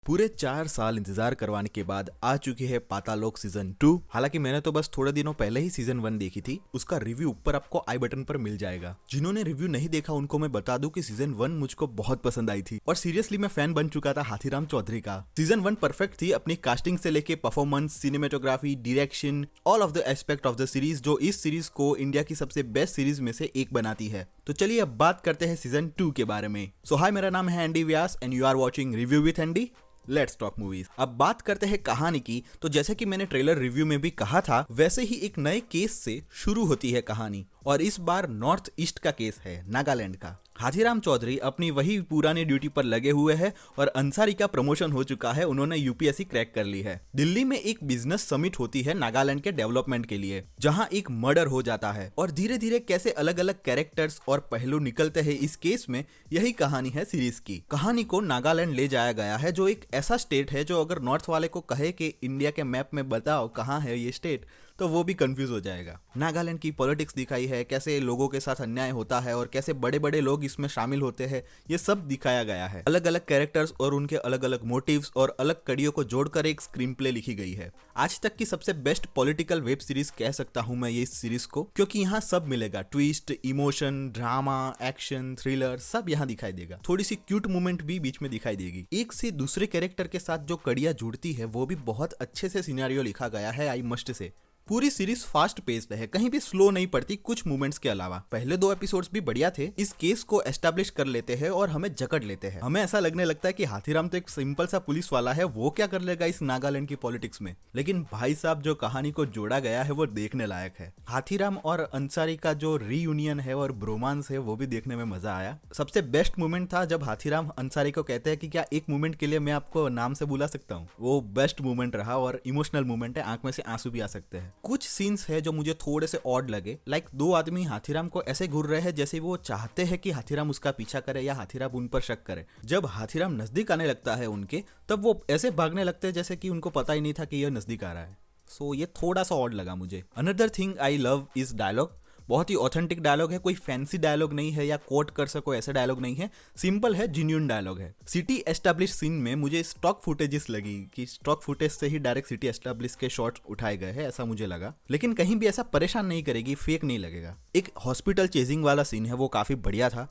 पूरे 4 साल इंतजार करवाने के बाद आ चुकी है पातालोक सीजन 2। हालांकि मैंने तो बस थोड़े दिनों पहले ही सीजन 1 देखी थी। उसका रिव्यू ऊपर आपको आई बटन पर मिल जाएगा। जिन्होंने रिव्यू नहीं देखा उनको मैं बता दूं कि सीजन 1 मुझको बहुत पसंद आई थी और सीरियसली मैं फैन बन चुका था हाथीराम चौधरी का। सीजन 1 परफेक्ट थी अपनी कास्टिंग से लेके performance, cinematography, direction, all of the aspect of the series, जो इस सीरीज को इंडिया की सबसे बेस्ट सीरीज में से एक बनाती है। तो चलिए अब बात करते हैं सीजन 2 के बारे में। सो हाय, मेरा नाम है Andy Vyas and you are watching review with Andy. Let's talk movies. अब बात करते हैं कहानी की। तो जैसे कि मैंने ट्रेलर रिव्यू में भी कहा था, वैसे ही एक नए केस से शुरू होती है कहानी और इस बार नॉर्थ ईस्ट का केस है, नागालैंड का। हाथीराम चौधरी अपनी वही पुरानी ड्यूटी पर लगे हुए हैं और अंसारी का प्रमोशन हो चुका है, उन्होंने यूपीएससी क्रैक कर ली है। दिल्ली में एक बिजनेस समिट होती है नागालैंड के डेवलपमेंट के लिए, जहां एक मर्डर हो जाता है और धीरे धीरे कैसे अलग अलग कैरेक्टर्स और पहलू निकलते हैं इस केस में, यही कहानी है सीरीज की। कहानी को नागालैंड ले जाया गया है, जो एक ऐसा स्टेट है जो अगर नॉर्थ वाले को कहे कि इंडिया के मैप में बताओ कहाँ है ये स्टेट, तो वो भी कंफ्यूज हो जाएगा। नागालैंड की पॉलिटिक्स दिखाई है, कैसे लोगों के साथ अन्याय होता है और कैसे बड़े बड़े लोग इसमें शामिल होते हैं, ये सब दिखाया गया है। अलग अलग कैरेक्टर्स और उनके अलग अलग मोटिव्स और अलग कड़ियों को जोड़कर एक स्क्रीन प्ले लिखी गई है। आज तक की सबसे बेस्ट पॉलिटिकल वेब सीरीज कह सकता हूं मैं ये इस सीरीज को, क्योंकि यहाँ सब मिलेगा। Twist, emotion, drama, action, thriller सब यहाँ दिखाई देगा। थोड़ी सी क्यूट मोमेंट भी बीच में दिखाई देगी। एक से दूसरे कैरेक्टर के साथ जो कड़ियां जुड़ती है वो भी बहुत अच्छे से सिनेरियो लिखा गया है, आई मस्ट से। पूरी सीरीज फास्ट पेस्ड है, कहीं भी स्लो नहीं पड़ती कुछ मूवमेंट्स के अलावा। पहले 2 एपिसोड्स भी बढ़िया थे, इस केस को एस्टैब्लिश कर लेते हैं और हमें जकड़ लेते हैं। हमें ऐसा लगने लगता है कि हाथीराम तो एक सिंपल सा पुलिस वाला है, वो क्या कर लेगा इस नागालैंड की पॉलिटिक्स में। लेकिन भाई साहब, जो कहानी को जोड़ा गया है वो देखने लायक है। हाथीराम और अंसारी का जो रीयूनियन है और ब्रोमांस है वो भी देखने में मजा आया। सबसे बेस्ट मोमेंट था जब हाथीराम अंसारी को कहते हैं कि क्या एक मोमेंट के लिए मैं आपको नाम से बुला सकता हूँ। वो बेस्ट मोमेंट रहा और इमोशनल मोमेंट है, आंख में से आंसू भी आ सकते हैं। कुछ सीन्स है जो मुझे थोड़े से ऑड लगे, लाइक 2 आदमी हाथीराम को ऐसे घूर रहे हैं जैसे वो चाहते हैं कि हाथीराम उसका पीछा करे या हाथीराम उन पर शक करे। जब हाथीराम नजदीक आने लगता है उनके, तब वो ऐसे भागने लगते हैं जैसे कि उनको पता ही नहीं था कि यह नजदीक आ रहा है। सो ये थोड़ा सा ऑड लगा मुझे। Another thing I love is dialogue. बहुत ही ऑथेंटिक डायलॉग है, कोई फैंसी डायलॉग नहीं है या कोट कर सको ऐसा डायलॉग नहीं है, सिंपल है, जेन्युइन डायलॉग है। सिटी एस्टैब्लिश सीन में मुझे स्टॉक फुटेजेस लगी कि स्टॉक फुटेज से ही डायरेक्ट सिटी एस्टैब्लिश के शॉट्स उठाए गए हैं, ऐसा मुझे लगा। लेकिन कहीं भी ऐसा परेशान नहीं करेगी, फेक नहीं लगेगा। एक हॉस्पिटल चेजिंग वाला सीन है, वो काफी बढ़िया था।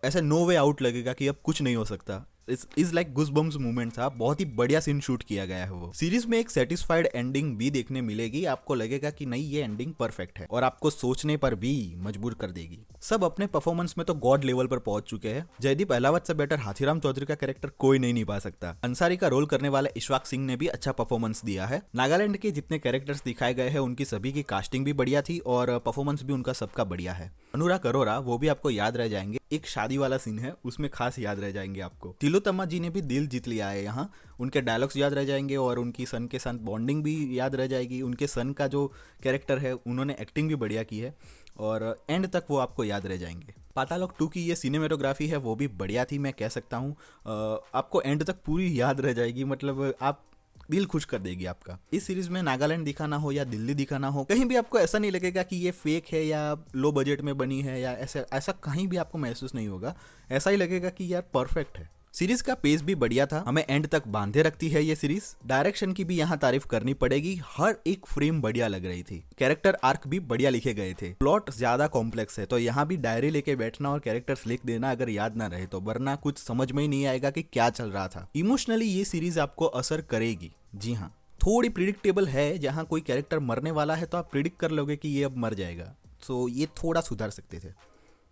ऐसा नो वे आउट लगेगा कि अब कुछ नहीं हो सकता। इज लाइक गुज़बम्स मूवमेंट था, बहुत ही बढ़िया सीन शूट किया गया है वो। सीरीज में एक सेटिस्फाइड एंडिंग भी देखने मिलेगी, आपको लगेगा कि नहीं ये एंडिंग परफेक्ट है और आपको सोचने पर भी मजबूर कर देगी। सब अपने परफॉर्मेंस में तो गॉड लेवल पर पहुंच चुके हैं। जयदीप अहलावत से बेटर हाथीराम चौधरी का कैरेक्टर कोई नहीं निभा सकता। अंसारी का रोल करने वाले इशफाक सिंह ने भी अच्छा परफॉर्मेंस दिया है। नागालैंड के जितने कैरेक्टर्स दिखाए गए हैं उनकी सभी की कास्टिंग भी बढ़िया थी और परफॉर्मेंस भी उनका सबका बढ़िया है। अनुराग अरोरा वो भी आपको याद रह जाएंगे, एक शादी वाला सीन है उसमें खास याद रह जाएंगे आपको। तिलोत्तमा जी ने भी दिल जीत लिया है यहाँ, उनके डायलॉग्स याद रह जाएंगे और उनकी सन के साथ बॉन्डिंग भी याद रह जाएगी। उनके सन का जो कैरेक्टर है उन्होंने एक्टिंग भी बढ़िया की है और एंड तक वो आपको याद रह जाएंगे। पातालोक 2 की ये सिनेमेटोग्राफी है वो भी बढ़िया थी, मैं कह सकता हूँ। आपको एंड तक पूरी याद रह जाएगी, मतलब आप दिल खुश कर देगी आपका। इस सीरीज में नागालैंड दिखाना हो या दिल्ली दिखाना हो, कहीं भी आपको ऐसा नहीं लगेगा कि ये फेक है या लो बजट में बनी है या ऐसा कहीं भी आपको महसूस नहीं होगा। ऐसा ही लगेगा कि यार परफेक्ट है। सीरीज का पेस भी बढ़िया था, हमें एंड तक बांधे रखती है ये सीरीज। डायरेक्शन की भी यहाँ तारीफ करनी पड़ेगी, हर एक फ्रेम बढ़िया लग रही थी। कैरेक्टर आर्क भी बढ़िया लिखे गए थे। प्लॉट ज्यादा कॉम्प्लेक्स है तो यहाँ भी डायरी लेके बैठना और कैरेक्टर्स लिख देना अगर याद ना रहे तो, वरना कुछ समझ में ही नहीं आएगा कि क्या चल रहा था। इमोशनली ये सीरीज आपको असर करेगी। जी हाँ, थोड़ी प्रिडिक्टेबल है, जहाँ कोई कैरेक्टर मरने वाला है तो आप प्रिडिक्ट कर लोगे कि ये अब मर जाएगा। सो ये थोड़ा सुधार सकते थे।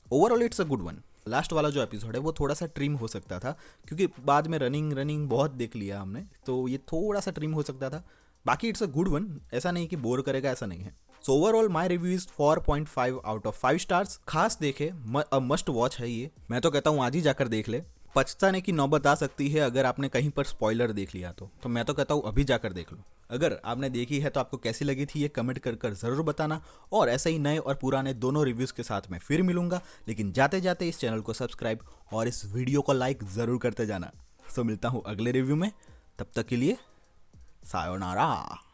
Overall it's a good one. Last वाला जो एपिसोड है वो थोड़ा सा ट्रिम हो सकता था, क्योंकि बाद में रनिंग बहुत देख लिया हमने, तो ये थोड़ा सा ट्रिम हो सकता था। बाकी इट्स अ गुड वन, ऐसा नहीं कि बोर करेगा, ऐसा नहीं है। So overall my review is 4.5 out of 5 stars. खास देखे, मस्ट वॉच है ये। मैं तो कहता हूँ आज ही जाकर देख ले, पछताने की नौबत आ सकती है अगर आपने कहीं पर स्पॉइलर देख लिया तो मैं तो कहता हूँ अभी जाकर देख लो। अगर आपने देखी है तो आपको कैसी लगी थी ये कमेंट कर ज़रूर बताना, और ऐसे ही नए और पुराने दोनों रिव्यूज़ के साथ मैं फिर मिलूंगा। लेकिन जाते जाते इस चैनल को सब्सक्राइब और इस वीडियो को लाइक ज़रूर करते जाना। सो मिलता हूँ अगले रिव्यू में, तब तक के लिए सायोनारा।